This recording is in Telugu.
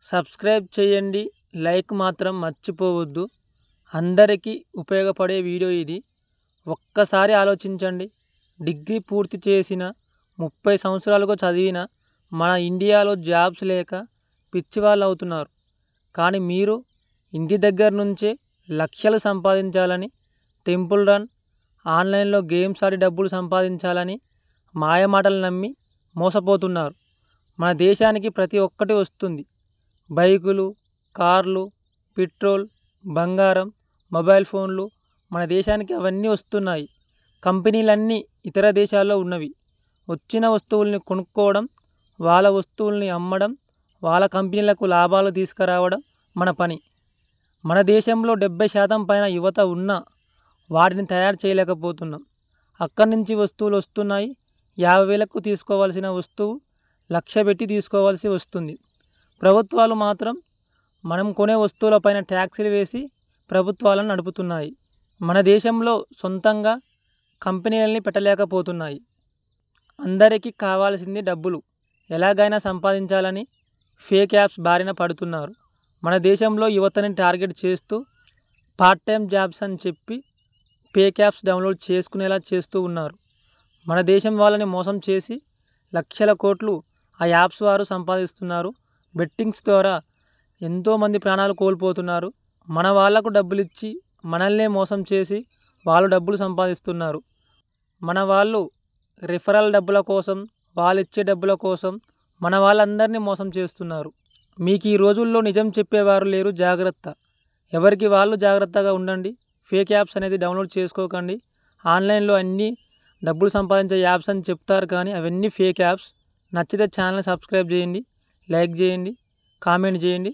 సబ్స్క్రైబ్ చేయండి, లైక్ మాత్రం మర్చిపోవద్దు. అందరికీ ఉపయోగపడే వీడియో ఇది. ఒక్కసారి ఆలోచించండి. డిగ్రీ పూర్తి చేసిన 30 సంవత్సరాలుగా చదివిన మన ఇండియాలో జాబ్స్ లేక పిచ్చివాళ్ళు అవుతున్నారు. కానీ మీరు ఇంటి దగ్గర నుంచే లక్షలు సంపాదించాలని, టెంపుల్ రన్, ఆన్లైన్లో గేమ్స్ ఆడి డబ్బులు సంపాదించాలని మాయమాటలు నమ్మి మోసపోతున్నారు. మన దేశానికి ప్రతి ఒక్కటి వస్తుంది. బైకులు, కార్లు, పెట్రోల్, బంగారం, మొబైల్ ఫోన్లు. మన దేశానికి అవన్నీ వస్తున్నాయి. కంపెనీలన్నీ ఇతర దేశాల్లో ఉన్నవి. వచ్చిన వస్తువుల్ని కొనుక్కోవడం, వాళ్ళ వస్తువుల్ని అమ్మడం, వాళ్ళ కంపెనీలకు లాభాలు తీసుకురావడం మన పని. మన దేశంలో 70% పైన యువత ఉన్నా వాటిని తయారు చేయలేకపోతున్నాం. అక్కడి నుంచి వస్తువులు వస్తున్నాయి. 50,000కు తీసుకోవాల్సిన వస్తువు 1,00,000 పెట్టి తీసుకోవాల్సి వస్తుంది. ప్రభుత్వాలు మాత్రం మనం కొనే వస్తువులపైన ట్యాక్సులు వేసి ప్రభుత్వాలను నడుపుతున్నాయి. మన దేశంలో సొంతంగా కంపెనీలని పెట్టలేకపోతున్నాయి. అందరికీ కావాల్సింది డబ్బులు. ఎలాగైనా సంపాదించాలని ఫేక్ యాప్స్ బారిన పడుతున్నారు. మన దేశంలో యువతని టార్గెట్ చేస్తూ పార్ట్ టైం జాబ్స్ అని చెప్పి ఫేక్ యాప్స్ డౌన్లోడ్ చేసుకునేలా చేస్తూ ఉన్నారు. మన దేశం వాళ్ళని మోసం చేసి లక్షల కోట్లు ఆ యాప్స్ వారు సంపాదిస్తున్నారు. బెట్టింగ్స్ ద్వారా ఎంతోమంది ప్రాణాలు కోల్పోతున్నారు. మన వాళ్లకు డబ్బులు ఇచ్చి మనల్నే మోసం చేసి వాళ్ళు డబ్బులు సంపాదిస్తున్నారు. మన వాళ్ళు రిఫరల్ డబ్బుల కోసం, వాళ్ళు ఇచ్చే డబ్బుల కోసం మన వాళ్ళందరినీ మోసం చేస్తున్నారు. మీకు ఈ రోజుల్లో నిజం చెప్పేవారు లేరు. జాగ్రత్త. ఎవరికి వాళ్ళు జాగ్రత్తగా ఉండండి. ఫేక్ యాప్స్ అనేది డౌన్లోడ్ చేసుకోకండి. ఆన్లైన్లో అన్నీ డబ్బులు సంపాదించే యాప్స్ అని చెప్తారు, కానీ అవన్నీ ఫేక్ యాప్స్. నచ్చితే ఛానల్ని సబ్స్క్రైబ్ చేయండి, లైక్ చేయండి, కామెంట్ చేయండి.